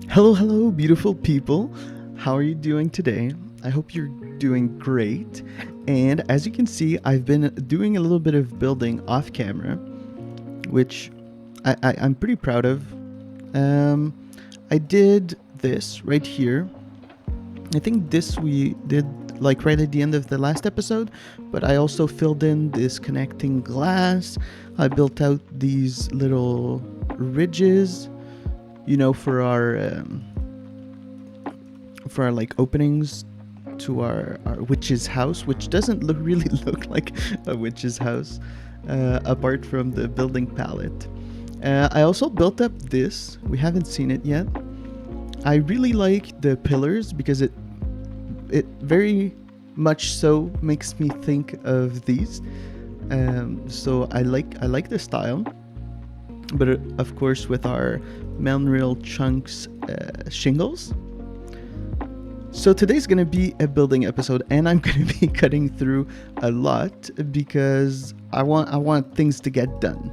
Hello, hello, beautiful people. How are you doing today? I hope you're doing great. And as you can see, I've been doing a little bit of building off camera, which I'm pretty proud of. Um, I did this right here. I think this we did like right at the end of the last episode, but I also filled in this connecting glass. I built out these little ridges, for our like openings to our witch's house, which doesn't really look like a witch's house, apart from the building palette. I also built up this. We haven't seen it yet. I really like the pillars because it very much so makes me think of these. So I like the style, but of course with our Melnreal chunks shingles. So today's gonna be a building episode, and I'm gonna be cutting through a lot because I want things to get done.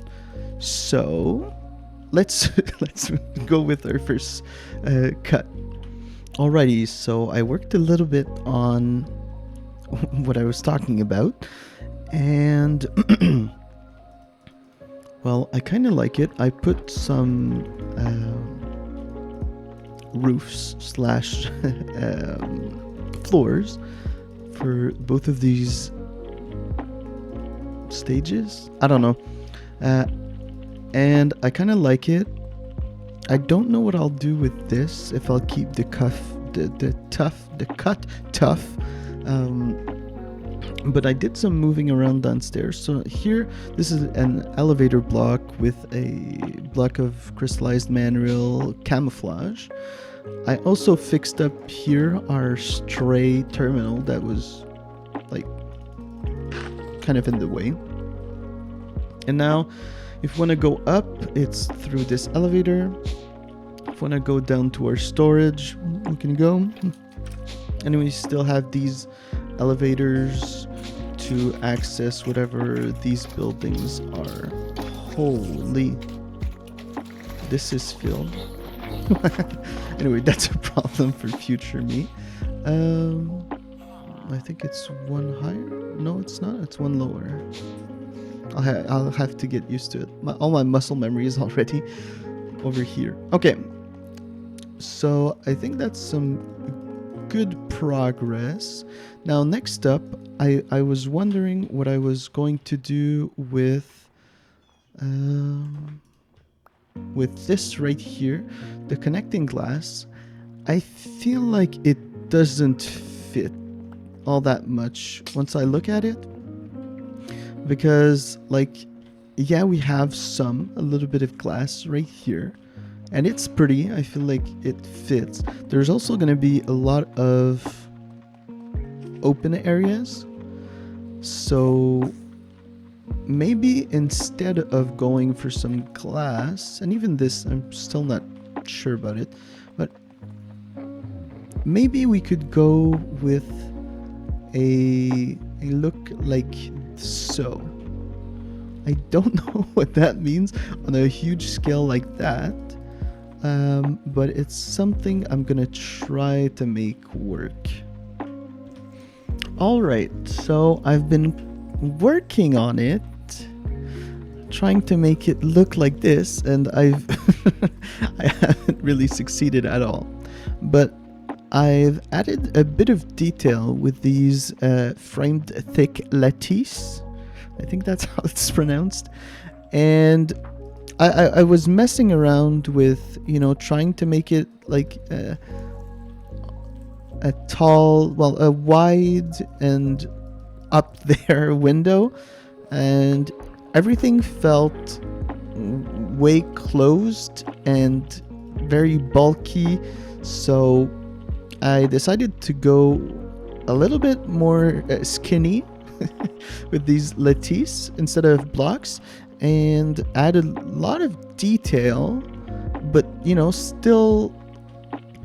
So let's go with our first cut. Alrighty, so I worked a little bit on what I was talking about, and well, I kind of like it. I put some roofs slash floors for both of these stages. I don't know, and I kind of like it. I don't know what I'll do with this. If I'll keep the cut tough. But I did some moving around downstairs. So here, this is an elevator block with a block of crystallized mineral camouflage. I also fixed up here our stray terminal that was like kind of in the way. And now if we want to go up, it's through this elevator. If we want to go down to our storage, we can go. And we still have these elevators to access whatever these buildings are. Holy, this is filled. Anyway, that's a problem for future me. I think it's one higher. No, it's not. It's one lower. I'll have to get used to it. All my muscle memory is already over here. Okay, so I think that's some good progress. Now next up, I was wondering what I was going to do with this right here, the connecting glass. I feel like it doesn't fit all that much once I look at it, because like, yeah, we have a little bit of glass right here, and it's pretty. I feel like it fits. There's also going to be a lot of open areas, so maybe instead of going for some glass, and even this, I'm still not sure about it, but maybe we could go with a look like so. I don't know what that means on a huge scale like that, but it's something I'm gonna try to make work. Alright, so I've been working on it, trying to make it look like this, and I haven't really succeeded at all. But I've added a bit of detail with these framed thick lattice. I think that's how it's pronounced. And I was messing around with, trying to make it like a wide and up there window, and everything felt way closed and very bulky. So I decided to go a little bit more skinny with these lattice instead of blocks, and add a lot of detail, but still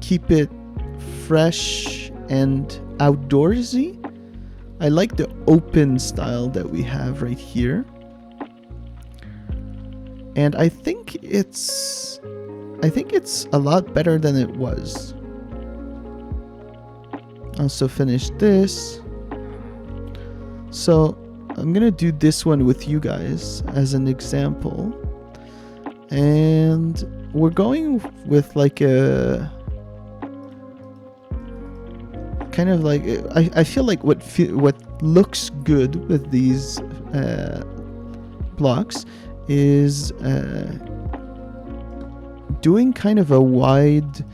keep it fresh and outdoorsy. I like the open style that we have right here, and I think it's I think it's a lot better than it was. Also finish this. So I'm gonna do this one with you guys as an example. And we're going with like a kind of like, I feel like what looks good with these blocks is doing kind of a wide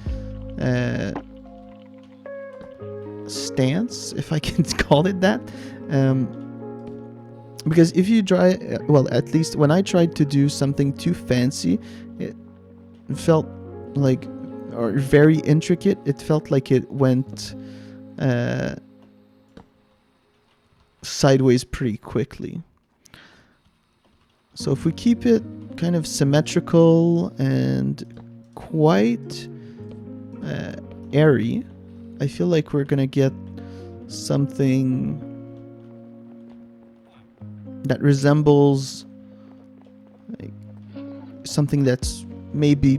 stance, if I can call it that. Because if you try, well, at least when I tried to do something too fancy, it felt like, or very intricate, it felt like it went sideways pretty quickly. So if we keep it kind of symmetrical and quite airy, I feel like we're gonna get something that resembles like something that's maybe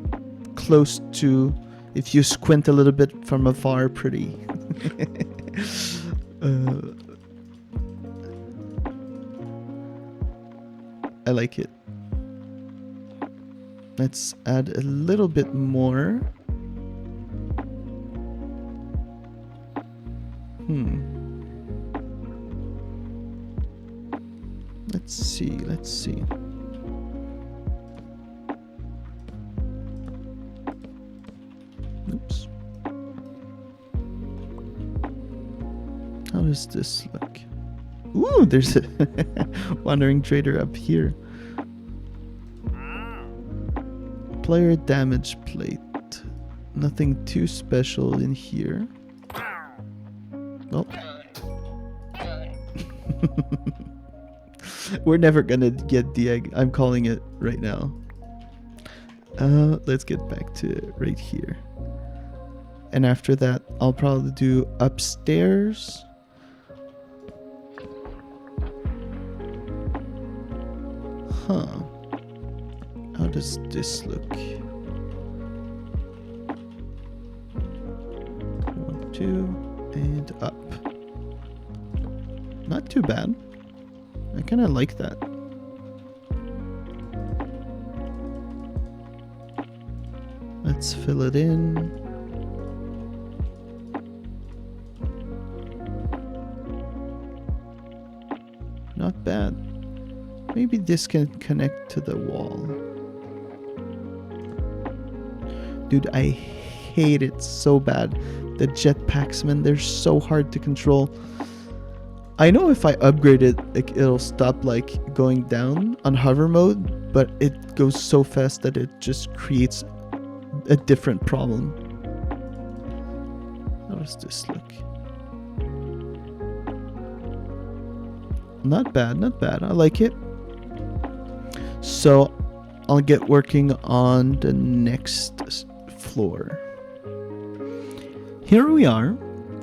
close to, if you squint a little bit from afar, pretty. I like it. Let's add a little bit more. Let's see. Oops. How does this look? Ooh, there's a wandering trader up here. Player damage plate. Nothing too special in here. Well. We're never gonna get the egg. I'm calling it right now. Let's get back to right here. And after that, I'll probably do upstairs. Huh. How does this look? 1, 2, and up. Not too bad. I kind of like that. Let's fill it in. Not bad. Maybe this can connect to the wall. Dude, I hate it so bad. The jetpacks, man, they're so hard to control. I know if I upgrade it, like, it'll stop like going down on hover mode, but it goes so fast that it just creates a different problem. How does this look? Not bad, not bad. I like it. So I'll get working on the next floor. Here we are.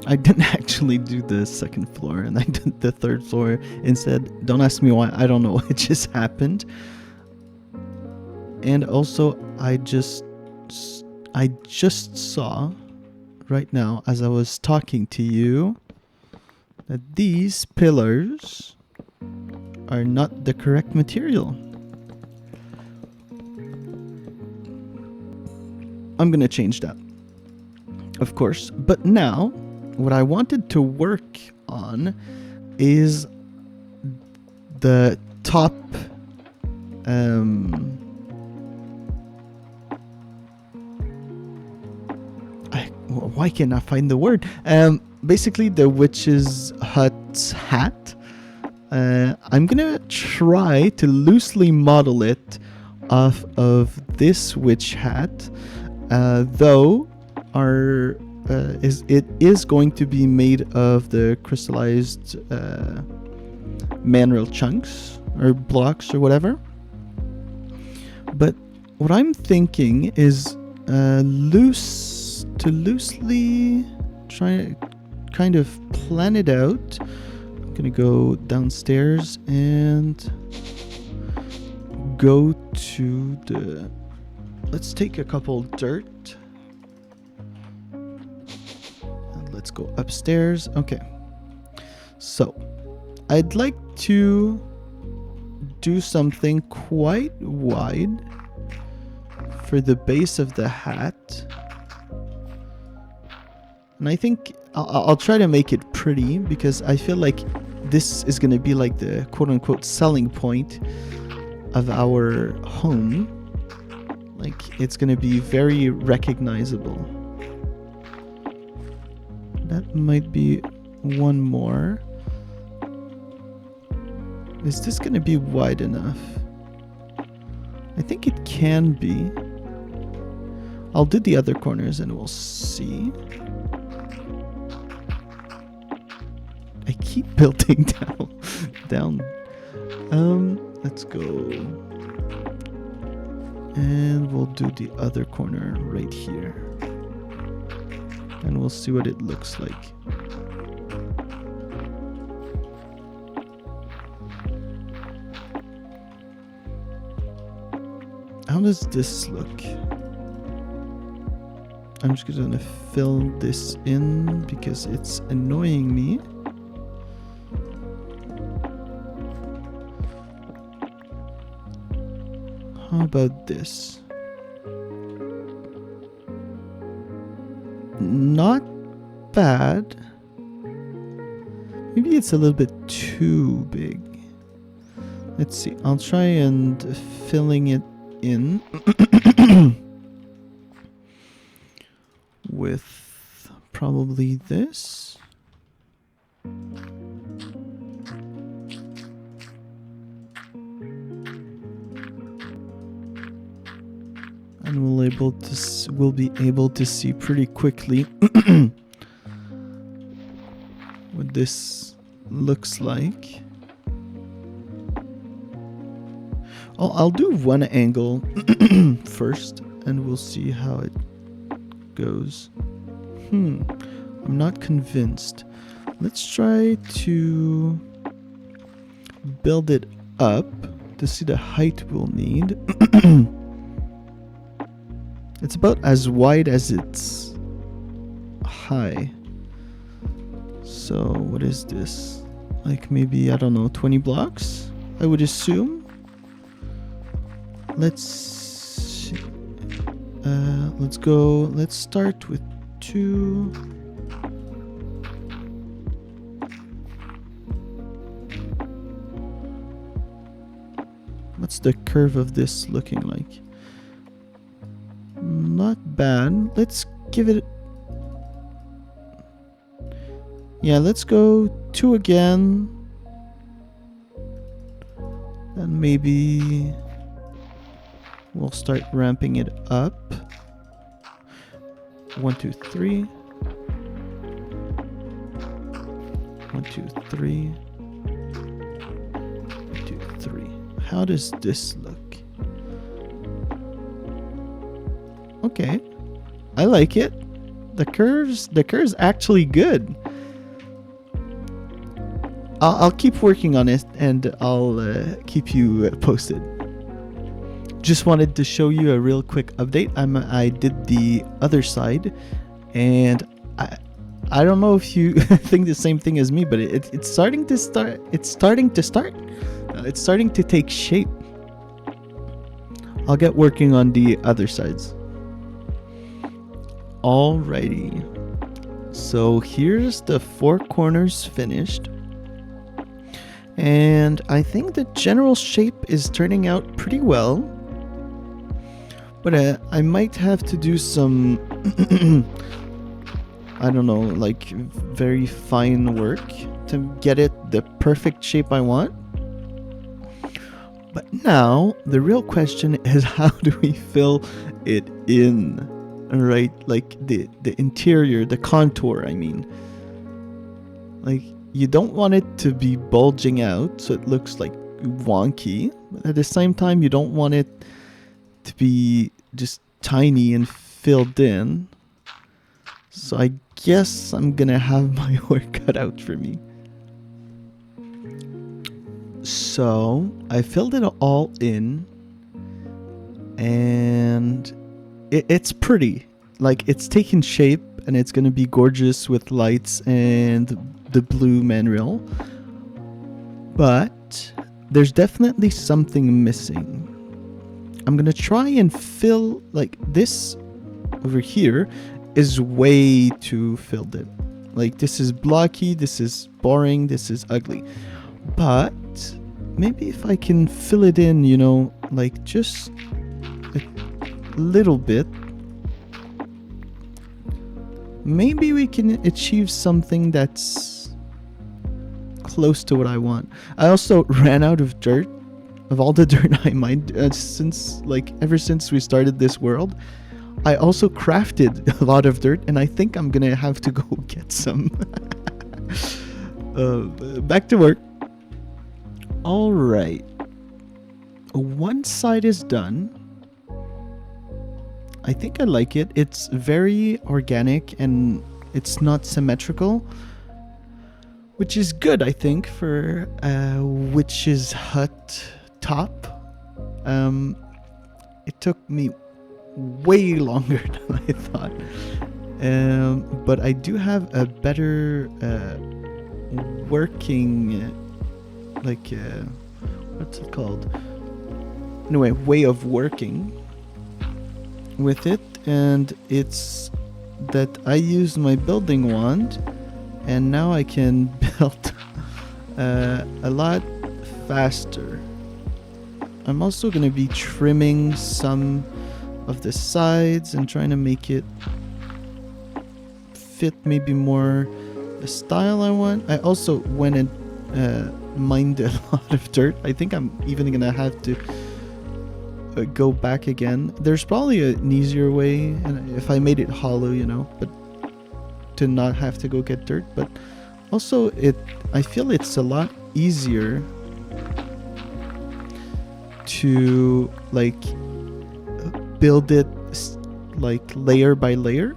I didn't actually do the second floor, and I did the third floor instead. Don't ask me why. I don't know what just happened. And also, I just saw right now as I was talking to you that these pillars are not the correct material. I'm gonna change that, of course. But now, what I wanted to work on is the top why can't I find the word? Basically the witch's hut's hat. I'm gonna try to loosely model it off of this witch hat, though it is going to be made of the crystallized mineral chunks or blocks or whatever. But what I'm thinking is loosely try to kind of plan it out. I'm gonna go downstairs and go to the let's take a couple dirt. And let's go upstairs. Okay. So, I'd like to do something quite wide for the base of the hat. And I think I'll try to make it pretty because I feel like this is going to be like the quote-unquote selling point of our home. Like, it's going to be very recognizable. That might be one more. Is this going to be wide enough? I think it can be. I'll do the other corners and we'll see. I keep building down. Let's go. And we'll do the other corner right here. And we'll see what it looks like. How does this look? I'm just gonna fill this in because it's annoying me. How about this? Not bad. Maybe it's a little bit too big. Let's see. I'll try and filling it in with probably this. And we'll be able to see pretty quickly what this looks like. I'll do one angle first, and we'll see how it goes. I'm not convinced. Let's try to build it up to see the height we'll need. It's about as wide as it's high. So what is this? Like maybe, I don't know, 20 blocks? I would assume. Let's see. Let's go. Let's start with 2. What's the curve of this looking like? Not bad. Let's give it... Yeah, let's go 2 again. And maybe we'll start ramping it up. 1, 2, 3. 1, 2, 3. 1, 2, 3. How does this look? Okay, I like it. The curve's actually good. I'll keep working on it and I'll keep you posted. Just wanted to show you a real quick update. I did the other side, and I don't know if you think the same thing as me, but it's starting to start. It's starting to take shape. I'll get working on the other sides. Alrighty, so here's the 4 corners finished, and I think the general shape is turning out pretty well, but I might have to do some I don't know, like very fine work to get it the perfect shape I want. But now the real question is, how do we fill it in? Right, like the interior, the contour, I mean. Like, you don't want it to be bulging out so it looks like wonky, but at the same time you don't want it to be just tiny and filled in. So I guess I'm gonna have my work cut out for me. So I filled it all in, and it's pretty. Like, it's taking shape, and it's gonna be gorgeous with lights and the blue manual. But there's definitely something missing. I'm gonna try and fill, like, this over here is way too filled in. Like, this is blocky, this is boring, this is ugly. But maybe if I can fill it in, you know, like just a little bit, maybe we can achieve something that's close to what I want. I also ran out of dirt, of all the dirt I mined since, like, ever since we started this world. I also crafted a lot of dirt, and I think I'm gonna have to go get some. Back to work. All right. One side is done. I think I like it. It's very organic and it's not symmetrical, which is good, I think, for a witch's hut top. It took me way longer than I thought. But I do have a better working, what's it called? Anyway, way of working with it, and it's that I use my building wand, and now I can build a lot faster. I'm also going to be trimming some of the sides and trying to make it fit maybe more the style I want. I also went and mined a lot of dirt. I think I'm even going to have to go back again. There's probably an easier way, and if I made it hollow, you know, but to not have to go get dirt. But also I feel it's a lot easier to like build it like layer by layer.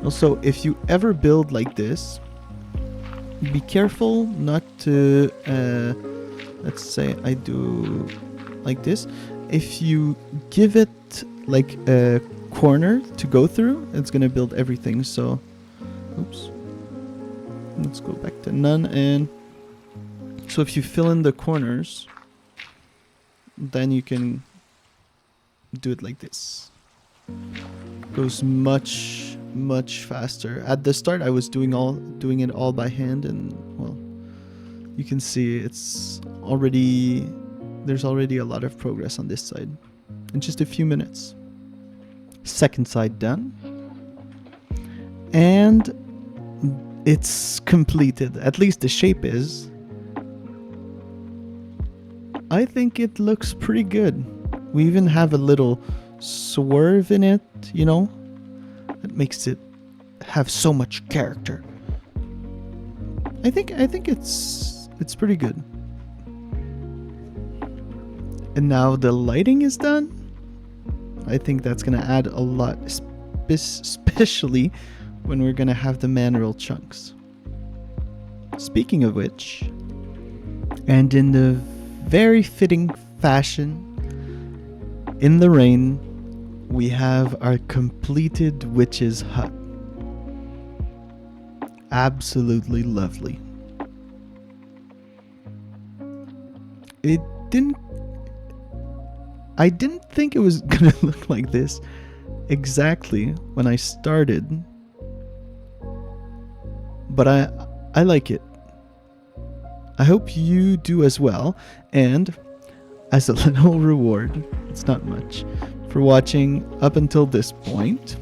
Also, if you ever build like this, be careful not to let's say I do like this. If you give it like a corner to go through, it's gonna build everything. So oops, let's go back to none. And so if you fill in the corners, then you can do it like this. Goes much faster. At the start I was doing it all by hand, and well, you can see there's already a lot of progress on this side in just a few minutes. Second side done, and it's completed. At least the shape is. I think it looks pretty good. We even have a little swerve in it, you know? It makes it have so much character. I think it's pretty good. And now the lighting is done. I think that's gonna add a lot, especially when we're gonna have the manual chunks. Speaking of which, and in the very fitting fashion, in the rain, we have our completed witch's hut. Absolutely lovely. I didn't think it was gonna look like this exactly when I started, but I like it. I hope you do as well, and as a little reward, it's not much, for watching up until this point,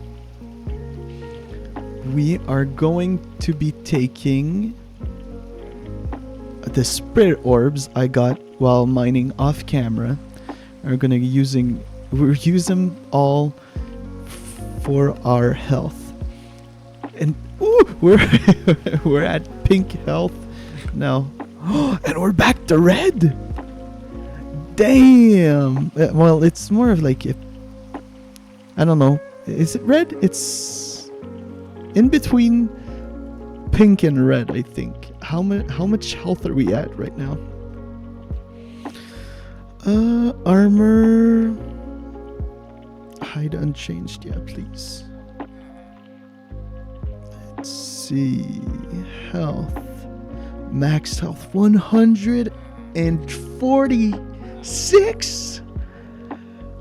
we are going to be taking the spirit orbs I got while mining off camera. We'll use them all for our health. And we're at pink health now. And we're back to red. Damn. Well, it's more of like, I don't know. Is it red? It's in between pink and red, I think. How much health are we at right now? Armor. Hide unchanged, yeah, please. Let's see. Health. Max health 146.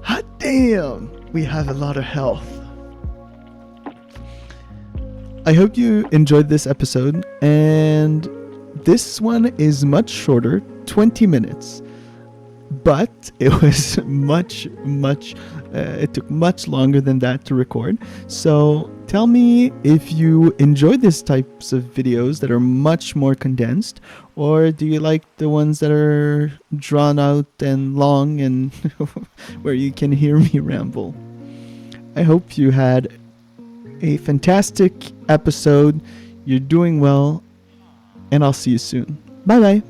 Hot damn. We have a lot of health. I hope you enjoyed this episode, and this one is much shorter, 20 minutes. But it was it took much longer than that to record. So tell me if you enjoy these types of videos that are much more condensed, or do you like the ones that are drawn out and long and where you can hear me ramble. I hope you had a fantastic episode. You're doing well, and I'll see you soon. Bye bye.